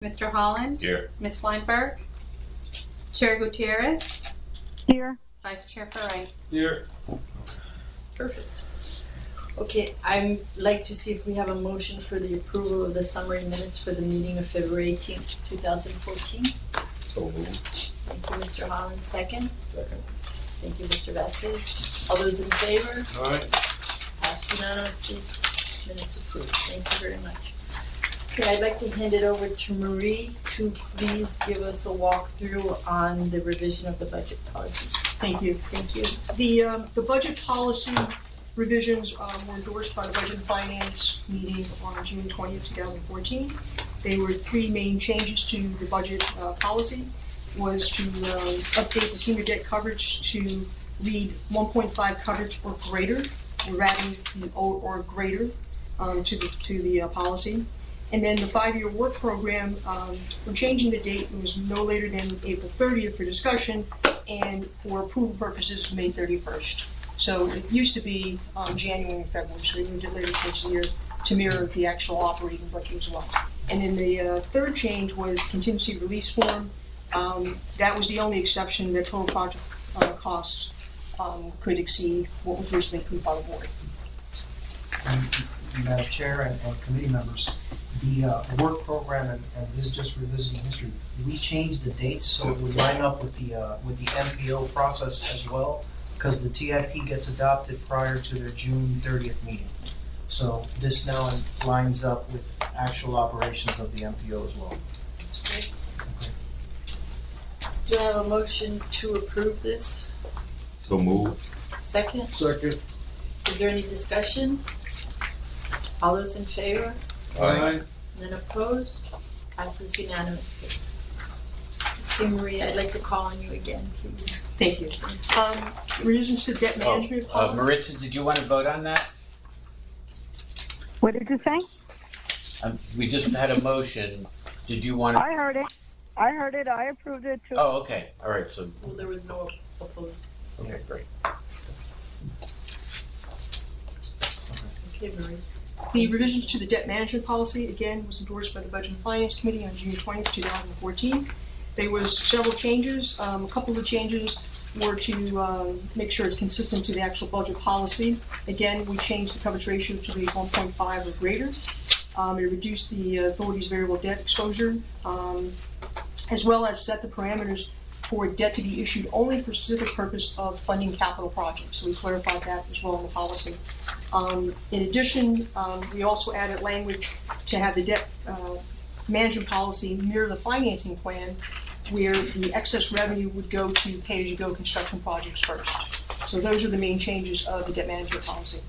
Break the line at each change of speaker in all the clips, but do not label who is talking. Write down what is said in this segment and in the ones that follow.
Mr. Holland?
Here.
Ms. Weinberg? Chair Gutierrez?
Here.
Vice Chair Ferrari?
Here.
Perfect. Okay, I'd like to see if we have a motion for the approval of the summary minutes for the meeting of February 18th, 2014.
So moved.
Thank you, Mr. Holland. Second.
Second.
Thank you, Mr. Vasquez. All those in favor?
All right.
Passed unanimously. Minutes approved. Thank you very much. Okay, I'd like to hand it over to Marie to please give us a walkthrough on the revision of the budget policy.
Thank you.
Thank you.
The budget policy revisions were endorsed by the Budget and Finance meeting on June 20th, 2014. There were three main changes to the budget policy. Was to update the senior debt coverage to read 1.5 coverage or greater. We're adding the or greater to the policy. And then the 5-year work program, we're changing the date. It was no later than April 30th for discussion, and for approval purposes, May 31st. So it used to be January and February, so we moved it later this year to mirror the actual operating budget as well. And then the third change was contingency release form. That was the only exception that total project costs could exceed what was originally approved by the board.
Madam Chair and committee members, the work program, and this is just revisiting history, we changed the dates so it would line up with the MPO process as well, because the TIP gets adopted prior to their June 30th meeting. So this now lines up with actual operations of the MPO as well.
That's great. Do I have a motion to approve this?
So moved.
Second?
Second.
Is there any discussion? All those in favor?
Aye.
None opposed? Passes unanimously. Okay, Maria, I'd like to call on you again, please.
Thank you. Revisions to debt management policy.
Maritza, did you want to vote on that?
What did you say?
We just had a motion. Did you want to?
I heard it. I approved it too.
Oh, okay. All right. So,
Well, there was no opposed.
okay, great.
Okay, Maria.
The revisions to the debt management policy, again, was endorsed by the Budget and Finance Committee on June 20th, 2014. There was several changes. A couple of the changes were to make sure it's consistent to the actual budget policy. Again, we changed the coverage ratio to be 1.5 or greater. It reduced the authority's variable debt exposure, as well as set the parameters for debt to be issued only for specific purpose of funding capital projects. So we clarified that as well in the policy. In addition, we also added language to have the debt management policy mirror the financing plan, where the excess revenue would go to pay-as-you-go construction projects first. So those are the main changes of the debt management policy.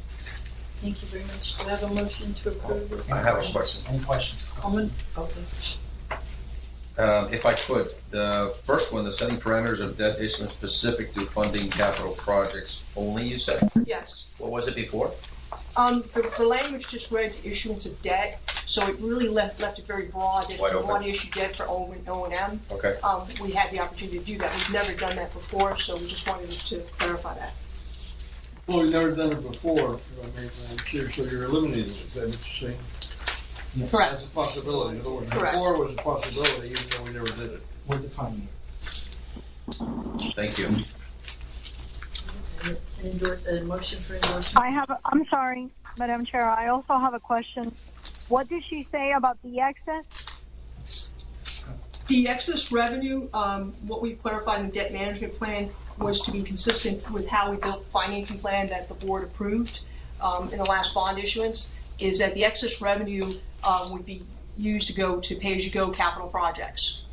Thank you very much. Do I have a motion to approve this?
I have a question.
Any questions?
Okay.
If I could, the first one, the setting parameters of debt issuance specific to funding capital projects only, you said?
Yes.
What was it before?
The language just read issuance of debt, so it really left it very broad. If
Wide
you
open.
want to issue debt for O&M,
Okay.
we had the opportunity to do that. We've never done that before, so we just wanted to clarify that.
Well, we've never done it before, so you're eliminating it, is that what you're saying?
Yes.
Correct.
That's a possibility, in other words,
Correct.
before was a possibility, even though we never did it.
We're defining it.
Thank you.
A motion for endorsement.
I'm sorry, Madam Chair, I also have a question. What did she say about the excess?
The excess revenue, what we clarified in the debt management plan, was to be consistent with how we built the financing plan that the board approved in the last bond issuance, is that the excess revenue would be used to go to pay-as-you-go capital projects.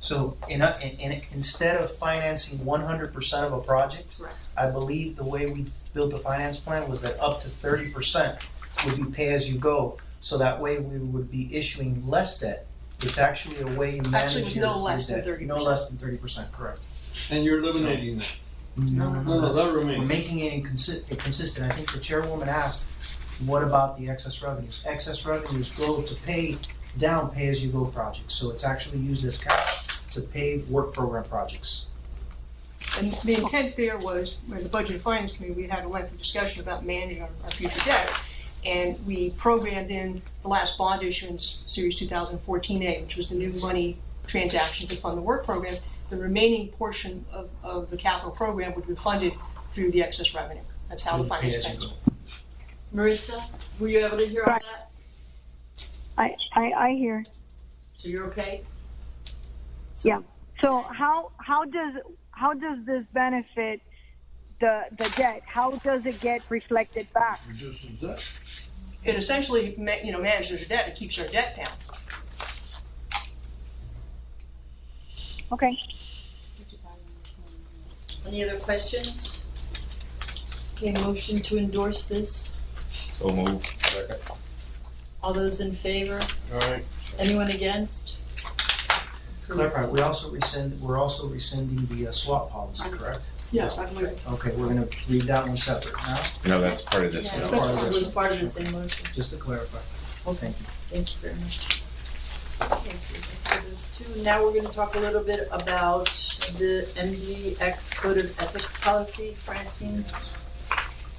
So instead of financing 100% of a project,
Correct.
I believe the way we built the finance plan was that up to 30% would be pay-as-you-go. So that way we would be issuing less debt. It's actually a way you manage
Actually, it was
your
no less than
debt.
30%.
No less than 30%, correct.
And you're eliminating that.
No,
that
We're
remains.
making it consistent. I think the chairwoman asked, what about the excess revenues? Excess revenues go to pay down pay-as-you-go projects. So it's actually used as cash to pay work program projects.
And the intent there was, when the Budget and Finance Committee, we had a lengthy discussion about managing our future debt, And we programmed in the last bond issuance, Series 2014A, which was the new money transaction to fund the work program. The remaining portion of the capital program would be funded through the excess revenue. That's how the finance banks.
Marissa, were you able to hear all
Right.
that?
I hear.
So you're okay?
Yeah. So how does this benefit the debt? How does it get reflected back?
Reduces that.
It essentially, manages our debt. It keeps our debt down.
Okay.
Any other questions? Okay, motion to endorse this.
So move. Second.
All those in favor?
All right.
Anyone against?
Clarify, we're also rescinding the swap policy, correct?
Yes, I believe.
Okay, we're gonna read that one separate now,
No, that's part of this.
Yeah,
no.
that was part of the same motion.
just to clarify. Oh, thank you.
Thank you very much. Okay, so that's those two. Now we're going to talk a little bit about the MDX Code of Ethics policy. Francine?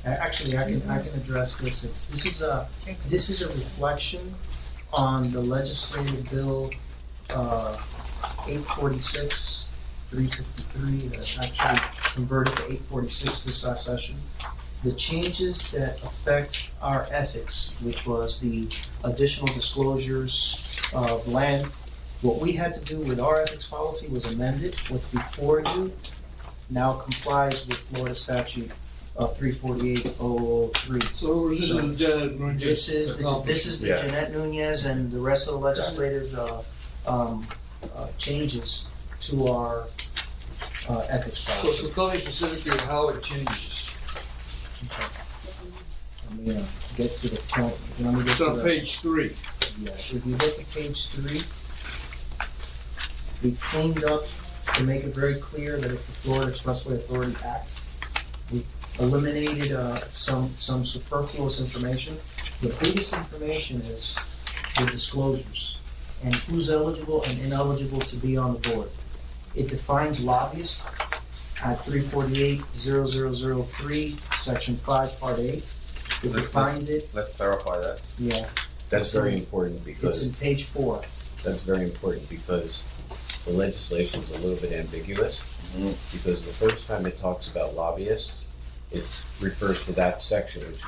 Actually, I can address this. This is a reflection on the legislative bill 846, 353, that's actually converted to 846 this last session. The changes that affect our ethics, which was the additional disclosures of land, what we had to do with our ethics policy was amend it. What's before you now complies with Florida statute 348-003.
So this is Janet Nunez.
This is the
Yeah.
Jeanette Nunez and the rest of the legislative changes to our ethics
So
policy.
tell me specifically how it changes.
Let me get to the point. Let me get
It's
to
on
the-
page 3.
Yeah, if you get to page 3, we cleaned up to make it very clear that it's the Florida Expressway Authority Act. We eliminated some superfluous information. The biggest information is the disclosures and who's eligible and ineligible to be on the board. It defines lobbyists at 348-0003, section 5, part 8. It defined it,
Let's clarify that.
yeah,
That's very important
it's
because,
in page 4.
that's very important because the legislation is a little bit ambiguous. Because the first time it talks about lobbyists, it refers to that section which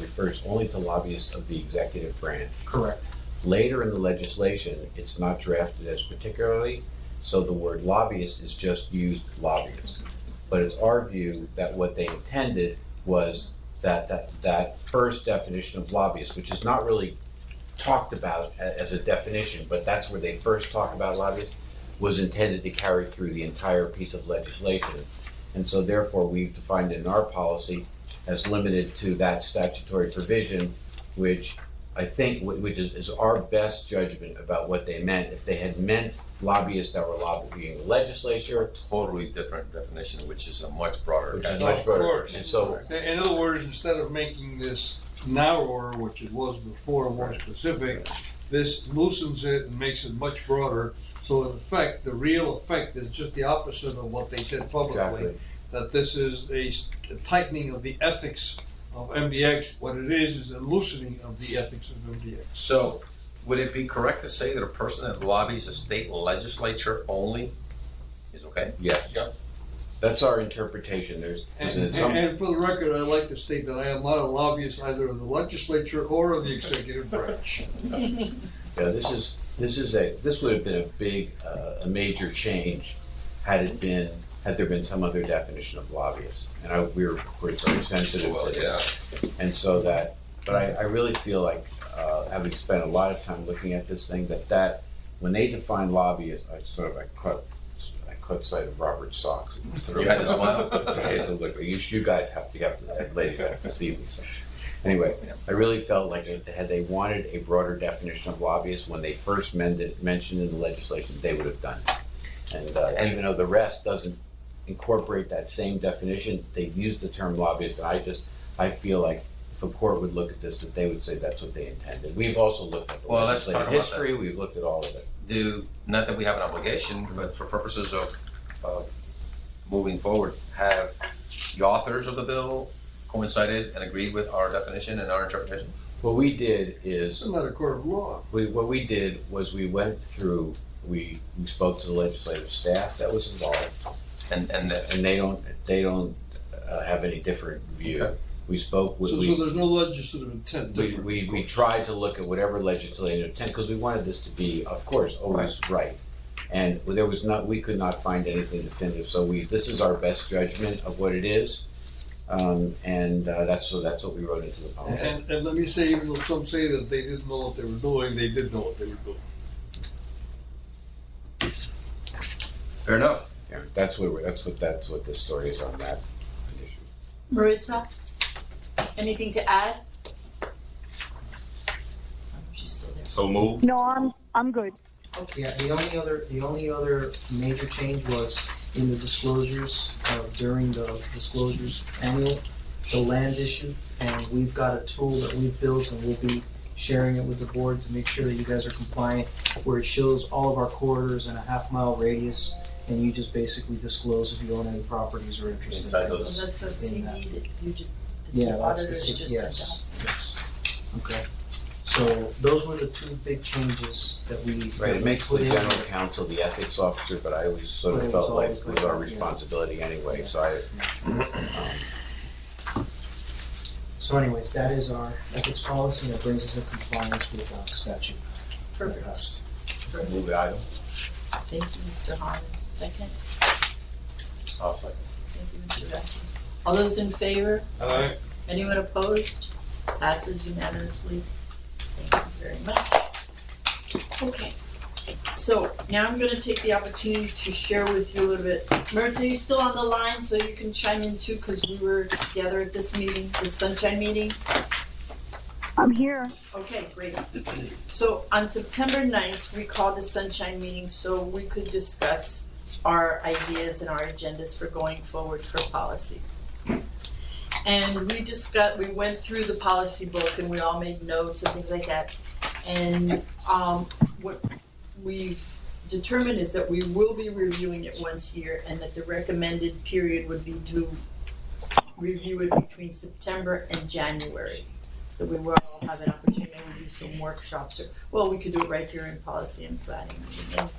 refers only to lobbyists of the executive branch.
Correct.
Later in the legislation, it's not drafted as particularly, so the word lobbyist is just used lobbyist. But it's our view that what they intended was that first definition of lobbyist, which is not really talked about as a definition, but that's where they first talk about lobbyists, was intended to carry through the entire piece of legislation. And so therefore, we've defined it in our policy as limited to that statutory provision, which I think, which is our best judgment about what they meant. If they had meant lobbyists that were lobbying the legislature,
Totally different definition, which is a much broader.
which is
category.
much better.
course.
And so,
In other words, instead of making this narrower, which it was before, more specific, this loosens it and makes it much broader. So in effect, the real effect is just the opposite of what they said publicly.
exactly.
That this is a tightening of the ethics of MDX. What it is a loosening of the ethics of MDX.
So, would it be correct to say that a person that lobbies a state legislature only is okay?
Yeah. That's our interpretation.
And for the record, I'd like to state that I am not a lobbyist either of the legislature or of the executive branch.
Yeah, this would have been a big, a major change had there been some other definition of lobbyist. And we were, of course, very sensitive
Well,
to
yeah.
this. And so but I really feel like, having spent a lot of time looking at this thing, that when they define lobbyist, I caught sight of Robert's socks.
You had to smile?
I had to look. You guys have to, ladies have to see these. Anyway, I really felt like had they wanted a broader definition of lobbyists when they first mentioned in the legislation, they would have done it. And even though the rest doesn't incorporate that same definition, they've used the term lobbyist, and I feel like if a court would look at this, that they would say that's what they intended. We've also looked at the
Well, let's
legislative
talk about
history, we've looked at all of it.
Not that we have an obligation, but for purposes of moving forward, have the authors of the bill coincided and agreed with our definition and our interpretation?
What we did is,
It's not a court of law.
what we did was we went through, we spoke to the legislative staff that was involved,
And
and they don't have any different view.
Okay.
We spoke with,
So there's no legislative intent
we
difference.
tried to look at whatever legislative intent, because we wanted this to be, of course, always right. And there was not, we could not find anything definitive, so this is our best judgment of what it is. That's what we wrote into the policy.
And let me say, even though some say that they didn't know what they were doing, they did know what they were doing.
fair enough.
Yeah, that's what this story is on that issue.
Maritza, anything to add? She's still there.
So move.
No, I'm good.
Yeah, the only other major change was in the disclosures, during the disclosures annual, the land issue, and we've got a tool that we've built and we'll be sharing it with the board to make sure that you guys are compliant, where it shows all of our corridors in a half-mile radius, and you just basically disclose if you own any properties or interested.
Inside
So
those.
that's a CD that you just,
Yeah,
the
that's
auditors
the,
just sent out.
yes, yes. Okay. So those were the two big changes that we
Right, it makes
put
the
in.
general counsel the ethics officer, but I always sort
But
of
it
felt
was
like
always
it was our
like that, yeah.
responsibility anyway, so
So anyways, that is our ethics policy, and it brings us in compliance with statute.
Perfect.
Passed.
move the item.
Thank you, Mr. Harmon. Second.
I'll second.
Thank you, Mr. Vasquez. All those in favor?
Alright,
Anyone opposed? Passes unanimously. Thank you very much. Okay, so now I'm gonna take the opportunity to share with you a little bit. Maritza, are you still on the line so you can chime in too? Because we were together at this meeting, this sunshine meeting.
I'm here.
Okay, great. So on September 9th, we called the sunshine meeting so we could discuss our ideas and our agendas for going forward for policy. And we went through the policy book and we all made notes and things like that. And what we've determined is that we will be reviewing it once a year and that the recommended period would be to review it between September and January. That we will all have an opportunity to do some workshops, or, we could do it right here in policy and planning. And so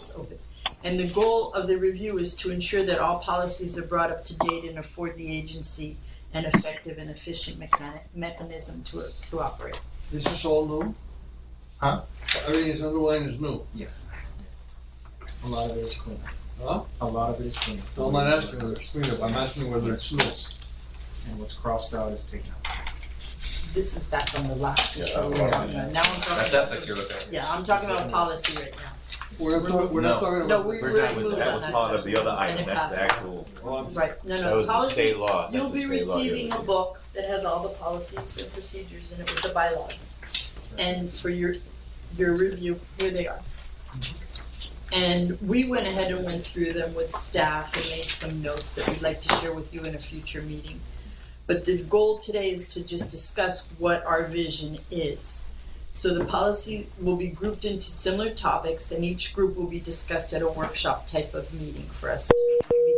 it's open. And the goal of the review is to ensure that all policies are brought up to date and afford the agency an effective and efficient mechanism to operate.
this is all new?
Huh?
Everything is underlined is new,
A lot of it is clean.
huh?
A lot of it is clean.
No, I'm not asking whether it's clean up, I'm asking whether it's new.
And what's crossed out is taken out.
This is back on the last issue.
Yeah,
we were talking about. Now I'm talking
That's
about.
ethics you're looking at.
Yeah, I'm talking about policy right now.
We're not talking
No.
about.
No, we
We're
already
done with
moved
that.
on
That was
that.
part of the other
And
item,
it
that's the
passed.
actual.
Well, I'm-
Right, no,
That
no,
was the
policy,
state law.
you'll
That's the
be
state law you're
receiving a
looking
book that has all the policies and procedures in it with the bylaws. And for your review, here they are. And we went ahead and went through them with staff and made some notes that we'd like to share with you in a future meeting. But the goal today is to just discuss what our vision is. So the policy will be grouped into similar topics, and each group will be discussed at a workshop type of meeting for us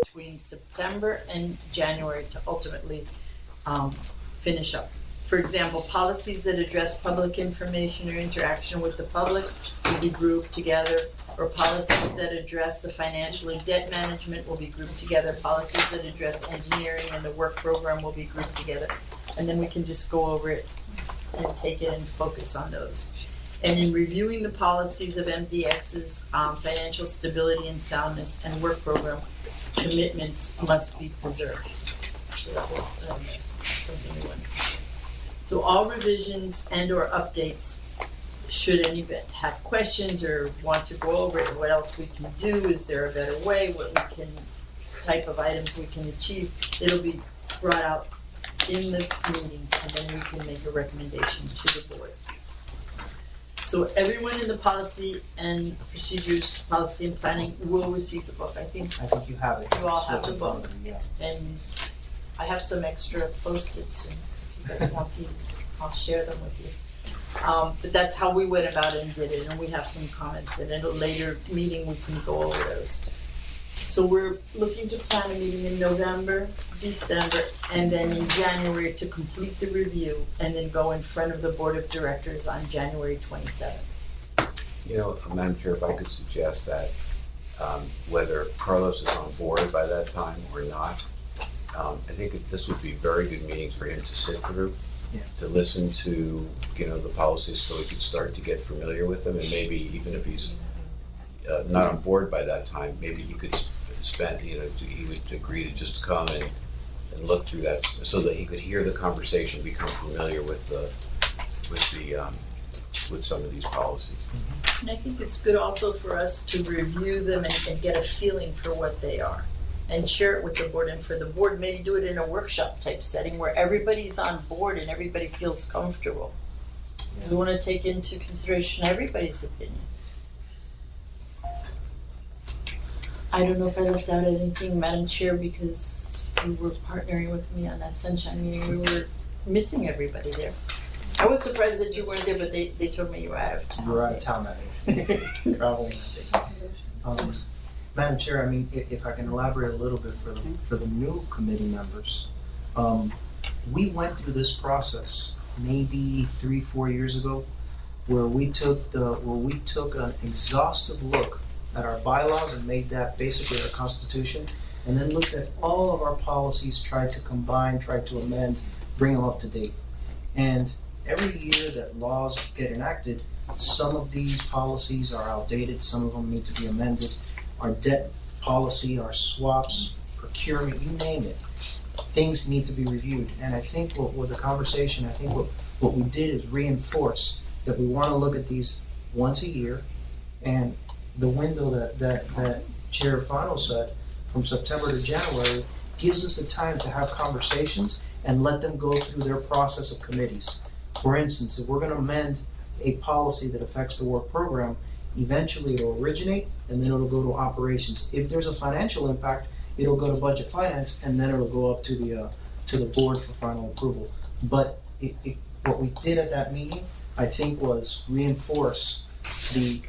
between September and January to ultimately finish up. For example, policies that address public information or interaction with the public will be grouped together, or policies that address the financial and debt management will be grouped together. Policies that address engineering and the work program will be grouped together. And then we can just go over it and take it and focus on those. And in reviewing the policies of MDX's financial stability and soundness and work program, commitments must be preserved. So that was something we went. So all revisions and or updates, should anybody have questions or want to go over it, what else we can do, is there a better way, what we can, type of items we can achieve, it'll be brought out in the meeting, and then we can make a recommendation to the board. So everyone in the policy and procedures, policy and planning will receive the book. I think,
I think you have it.
You all
It's
have
what's
the
in front
book.
of you, yeah.
and I have some extra Post-its, and if you guys want these, I'll share them with you. But that's how we went about it and did it, and we have some comments, and in a later meeting we can go over those. So we're looking to plan a meeting in November, December, and then in January to complete the review, and then go in front of the Board of Directors on January 27th.
You know, Madam Chair, if I could suggest that whether Carlos is on board by that time or not, I think this would be very good meetings for him to sit through, to listen to, the policies so he could start to get familiar with them, and maybe even if he's not on board by that time, maybe he could spend, he would agree to just come and look through that so that he could hear the conversation, become familiar with some of these policies.
And I think it's good also for us to review them and get a feeling for what they are and share it with the board, and for the board maybe do it in a workshop type setting where everybody's on board and everybody feels comfortable. We want to take into consideration everybody's opinion. I don't know if I left out anything, Madam Chair, because you were partnering with me on that sunshine meeting. We were missing everybody there. I was surprised that you weren't there, but they told me you were out of town.
You were out of town that day. Traveling that day. Madam Chair, I mean, if I can elaborate a little bit for the new committee members, we went through this process maybe 3-4 years ago, where we took an exhaustive look at our bylaws and made that basically our constitution, and then looked at all of our policies, tried to combine, tried to amend, bring them up to date. And every year that laws get enacted, some of these policies are outdated, some of them need to be amended. Our debt policy, our swaps, procurement, you name it, things need to be reviewed. And I think with the conversation, I think what we did is reinforce that we want to look at these once a year, and the window that Chair Fano said, from September to January, gives us the time to have conversations and let them go through their process of committees. For instance, if we're going to amend a policy that affects the work program, eventually it'll originate and then it'll go to operations. If there's a financial impact, it'll go to budget finance and then it'll go up to the board for final approval. But what we did at that meeting, I think, was reinforce the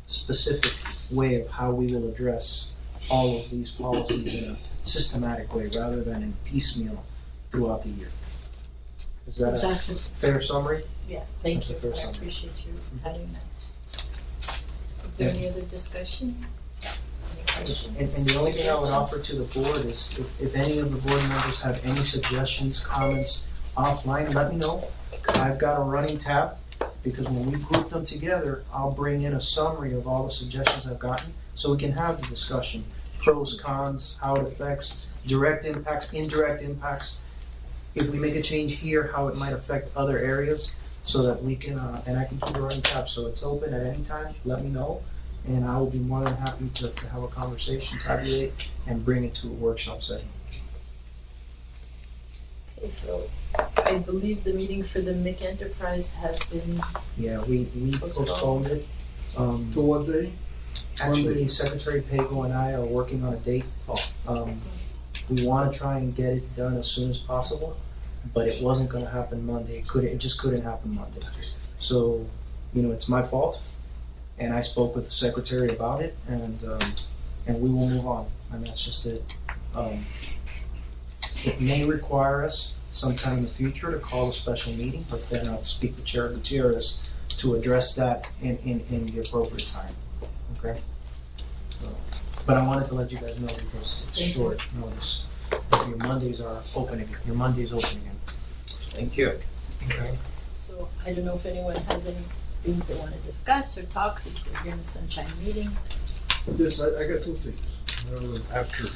specific way of how we will address all of these policies in a systematic way rather than in piecemeal throughout the year. Is that
Exactly.
a fair summary?
Yeah, thank you.
That's a fair
I
summary.
appreciate you adding that. Is there any other discussion? Any questions?
And the only thing I would offer to the board is if any of the board members have any suggestions, comments offline, let me know. I've got a running tab, because when we group them together, I'll bring in a summary of all the suggestions I've gotten so we can have the discussion. Pros, cons, how it affects, direct impacts, indirect impacts. If we make a change here, how it might affect other areas, so that we can, and I can keep a running tab, so it's open at any time, let me know. And I will be more than happy to have a conversation, tabulate, and bring it to a workshop setting.
Okay, so I believe the meeting for the MIC Enterprise has been,
Yeah, we postponed it.
To what day?
Actually, Secretary Pago and I are working on a date. We want to try and get it done as soon as possible, but it wasn't going to happen Monday. It just couldn't happen Monday. So, it's my fault, and I spoke with the Secretary about it, and we will move on. And that's just it. It may require us sometime in the future to call a special meeting, but then I'll speak with Chair Gutierrez to address that in the appropriate time. Okay? But I wanted to let you guys know because it's short notice. Your Mondays are open again. Your Monday's open again.
Thank you.
Okay.
so I don't know if anyone has any things they want to discuss or talk since we're here in the Sunshine meeting.
Yes, I got two things. After.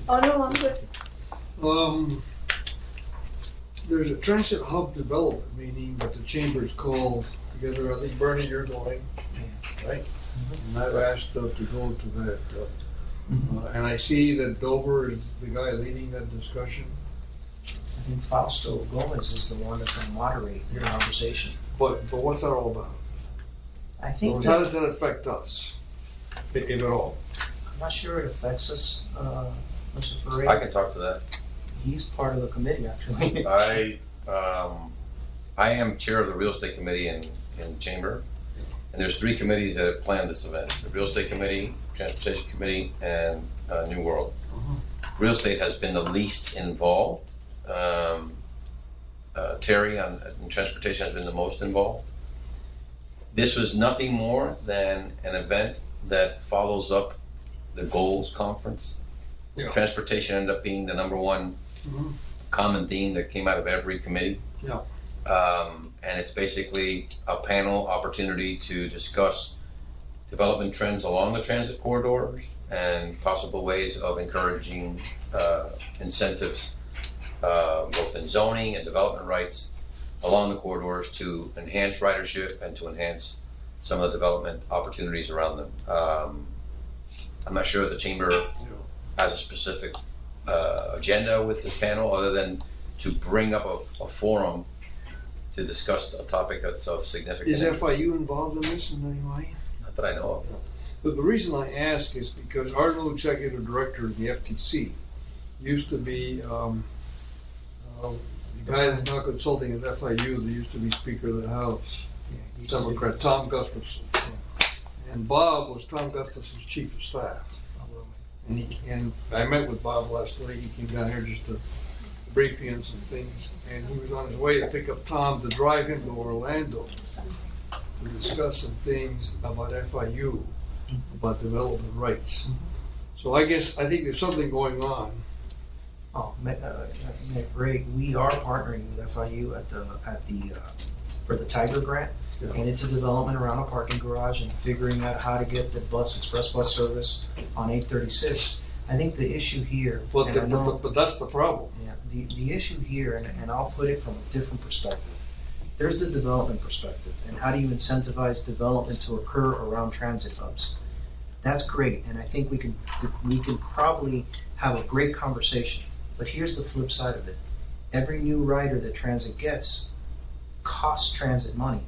Oh, no, I'm good.
There's a transit hub development meeting that the chamber's called together. I think Bernie, you're going, right? And I've asked to go to that. And I see that Dover is the guy leading that discussion.
I think Fausto Gomez is the one that's going to moderate the conversation.
But what's that all about?
I think
How does that affect us, if at all?
I'm not sure it affects us, Mr. Ferreira.
I can talk to that.
He's part of the committee, actually.
I am chair of the real estate committee in chamber, And there's 3 committees that have planned this event: the Real Estate Committee, Transportation Committee, and New World. Real Estate has been the least involved. Terry on Transportation has been the most involved. This was nothing more than an event that follows up the Goals Conference.
Yeah.
Transportation ended up being the number one common theme that came out of every committee.
Yeah.
And it's basically a panel opportunity to discuss development trends along the transit corridors and possible ways of encouraging incentives, both in zoning and development rights along the corridors to enhance ridership and to enhance some of the development opportunities around them. I'm not sure the chamber has a specific agenda with this panel other than to bring up a forum to discuss a topic that's of significance.
Is FIU involved in this in any way?
Not that I know of.
But the reason I ask is because our new executive director of the FTC used to be the guy that's now consulting at FIU that used to be Speaker of the House, Democrat Tom Gustafson. And Bob was Tom Gustafson's chief of staff. And I met with Bob last night. He came down here just to brief me on some things. And he was on his way to pick up Tom to drive him to Orlando to discuss some things about FIU, about development rights. So I think there's something going on.
Ray, we are partnering with FIU for the Tiger Grant, and it's a development around a parking garage and figuring out how to get the express bus service on 836. I think the issue here,
But that's the problem.
the issue here, and I'll put it from a different perspective. There's the development perspective, and how do you incentivize development to occur around transit hubs? That's great, and I think we can probably have a great conversation. But here's the flip side of it. Every new rider that transit gets costs transit money.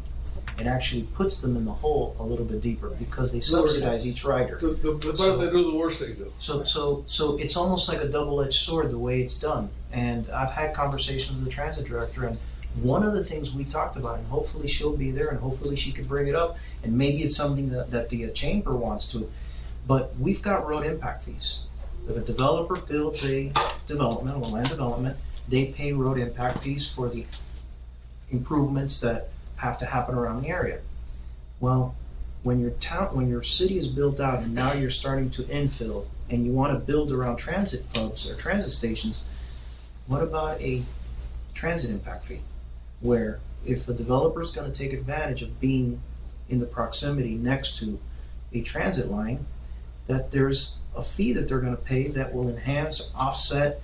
It actually puts them in the hole a little bit deeper because they subsidize each rider.
The better they do, the worse they do.
So it's almost like a double-edged sword the way it's done. And I've had conversations with the transit director, and one of the things we talked about, and hopefully she'll be there, and hopefully she can bring it up, and maybe it's something that the chamber wants to, but we've got road impact fees. If a developer builds a development, a land development, they pay road impact fees for the improvements that have to happen around the area. Well, when your city is built out and now you're starting to infill and you want to build around transit hubs or transit stations, what about a transit impact fee? Where if a developer is going to take advantage of being in the proximity next to a transit line, that there's a fee that they're going to pay that will enhance, offset,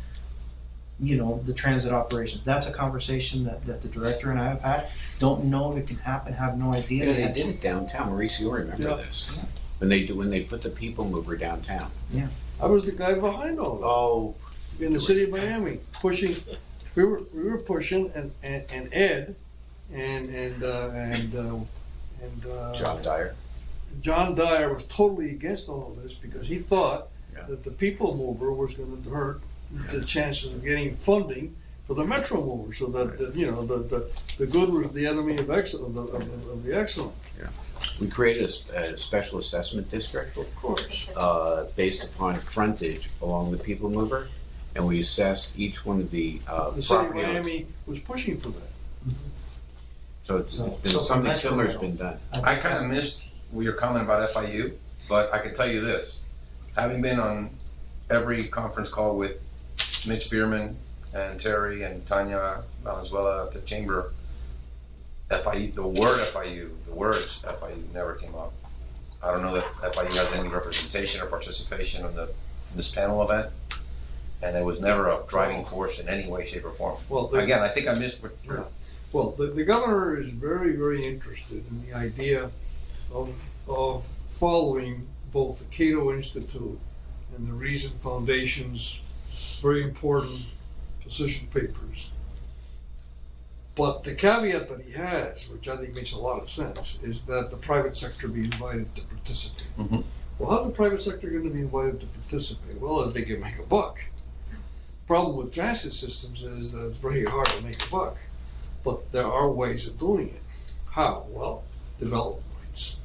the transit operations. That's a conversation that the director and I have had. Don't know if it can happen, have no idea.
They did it downtown. Maurice, you'll remember this.
Yeah.
When they put the people mover downtown.
Yeah.
I was the guy behind all that.
Oh,
In the city of Miami, pushing. We were pushing, and Ed and
John Dyer.
John Dyer was totally against all of this because he thought that the people mover was going to hurt the chances of getting funding for the metro mover, so that the good was the enemy of the excellent.
Yeah. We created a special assessment district,
Of course.
based upon frontage along the people mover, and we assessed each one of the
The city of
property owners.
Miami was pushing for that.
So it's been something similar has been done.
I kind of missed your comment about FIU, but I can tell you this. Having been on every conference call with Mitch Bierman and Terry and Tanya Valenzuela at the chamber, FIU, the words FIU never came up. I don't know that FIU has any representation or participation in this panel event, and it was never a driving force in any way, shape, or form.
Well,
Again, I think I missed what you're...
Well, the governor is very, very interested in the idea of following both the Cato Institute and the Reason Foundation's very important position papers. But the caveat that he has, which I think makes a lot of sense, is that the private sector be invited to participate.
Mm-hmm.
Well, how's the private sector going to be invited to participate? Well, they can make a buck. Problem with transit systems is that it's very hard to make a buck. But there are ways of doing it. How? Well, development rights.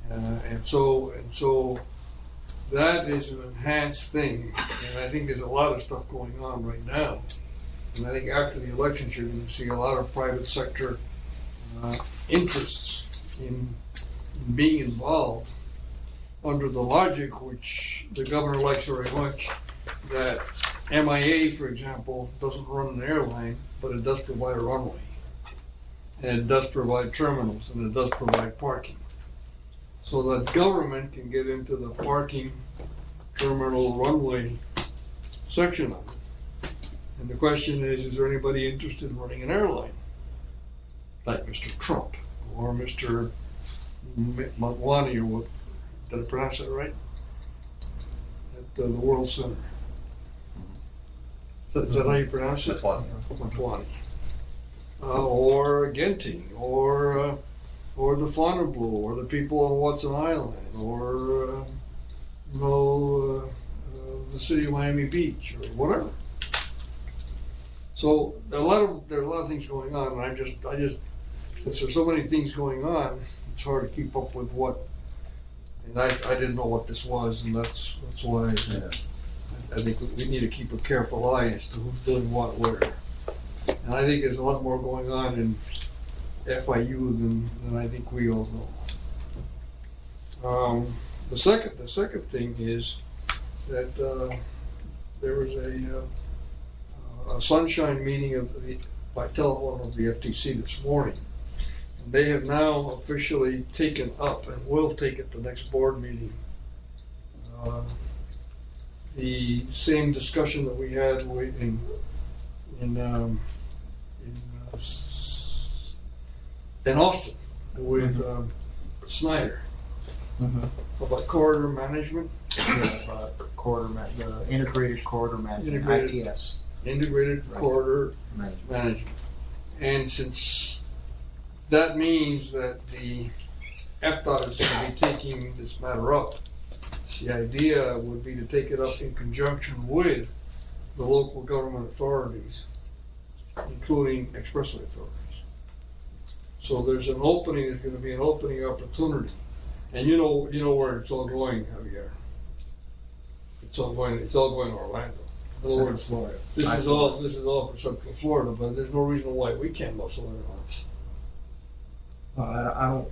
And so that is an enhanced thing. And I think there's a lot of stuff going on right now. And I think after the elections, you're going to see a lot of private sector interests in being involved under the logic, which the governor likes very much, that MIA, for example, doesn't run an airline, but it does provide a runway. And it does provide terminals, and it does provide parking. So that government can get into the parking, terminal, runway section of it. And the question is there anybody interested in running an airline? Like Mr. Trump, or Mr. Matwani, or what, did I pronounce that right? At the World Center. Is that how you pronounce it? Matwani. Or Genting, or the Fontainebleau, or the people on Watson Island, or the city of Miami Beach, or whatever. So there are a lot of things going on, and I just since there's so many things going on, it's hard to keep up with what. And I didn't know what this was, and that's why I think we need to keep a careful eye as to who's doing what where. And I think there's a lot more going on in FIU than I think we all know. The second thing is that there was a sunshine meeting by telephone of the FTC this morning. And they have now officially taken up and will take at the next board meeting the same discussion that we had in Austin with Snyder about corridor management.
Yeah, the integrated corridor management, ITS.
Integrated corridor management. And since that means that the FDOT is going to be taking this matter up, the idea would be to take it up in conjunction with the local government authorities, including expressway authorities. So there's an opening, there's going to be an opening opportunity. And you know where it's all going, Javier. It's all going to Orlando. In other words, Florida. This is all for Central Florida, but there's no reason why we can't muscle it around.
I don't.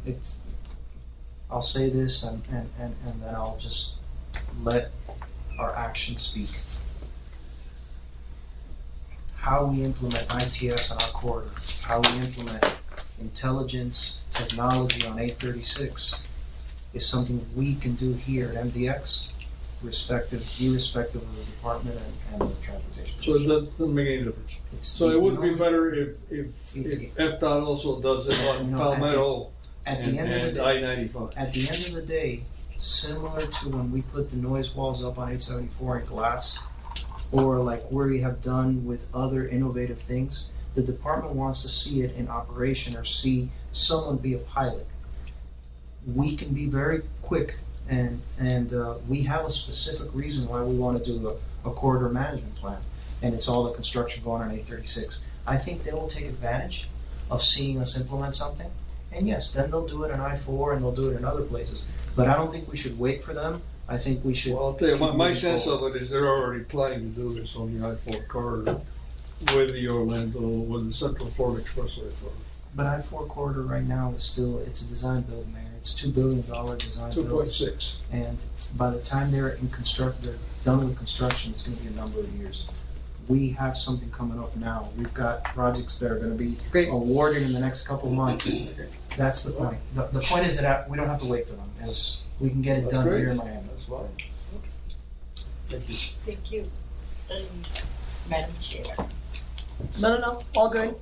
I'll say this, and then I'll just let our actions speak. How we implement ITS on our corridor, how we implement intelligence technology on 836 is something we can do here at MDX, irrespective of the department and the transportation.
So it doesn't make any difference. So it would be better if FDOT also does it on Palmetto and I-95.
At the end of the day, similar to when we put the noise walls up on 874 in glass, or like we have done with other innovative things, the department wants to see it in operation or see someone be a pilot. We can be very quick, and we have a specific reason why we want to do a corridor management plan, and it's all the construction going on 836. I think they will take advantage of seeing us implement something, and yes, then they'll do it in I-4 and they'll do it in other places. But I don't think we should wait for them. I think we should.
Well, I'll tell you, my sense of it is they're already planning to do this on the I-4 corridor with the Central Florida Expressway Authority.
But I-4 corridor right now is still, it's a design build, Mayor. It's $2 billion design build.
2.6.
And by the time they're done with construction, it's going to be a number of years. We have something coming up now. We've got projects that are going to be awarded in the next couple of months. That's the point. The point is that we don't have to wait for them. As we can get it done here in Miami.
That's fine. Thank you.
Thank you. Madam Chair.
No, all good.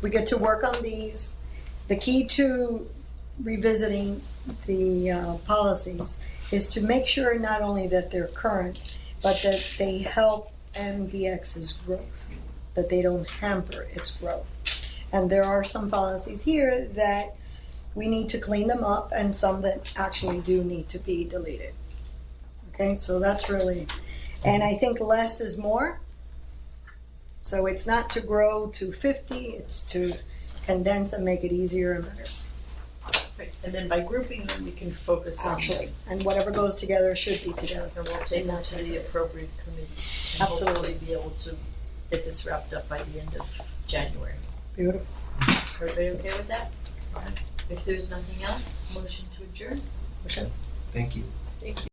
We get to work on these. The key to revisiting the policies is to make sure not only that they're current, but that they help MDX's growth, that they don't hamper its growth. And there are some policies here that we need to clean them up, and some that actually do need to be deleted. Okay, so that's really, and I think less is more. So it's not to grow to 50, it's to condense and make it easier and better.
Right, and then by grouping them, we can focus on them.
Actually, and whatever goes together should be together.
And we'll take them to the appropriate committee. And
Absolutely.
hopefully be able to get this wrapped up by the end of January.
Beautiful.
Everybody okay with that? If there's nothing else, motion to adjourn.
Thank you.
Thank you.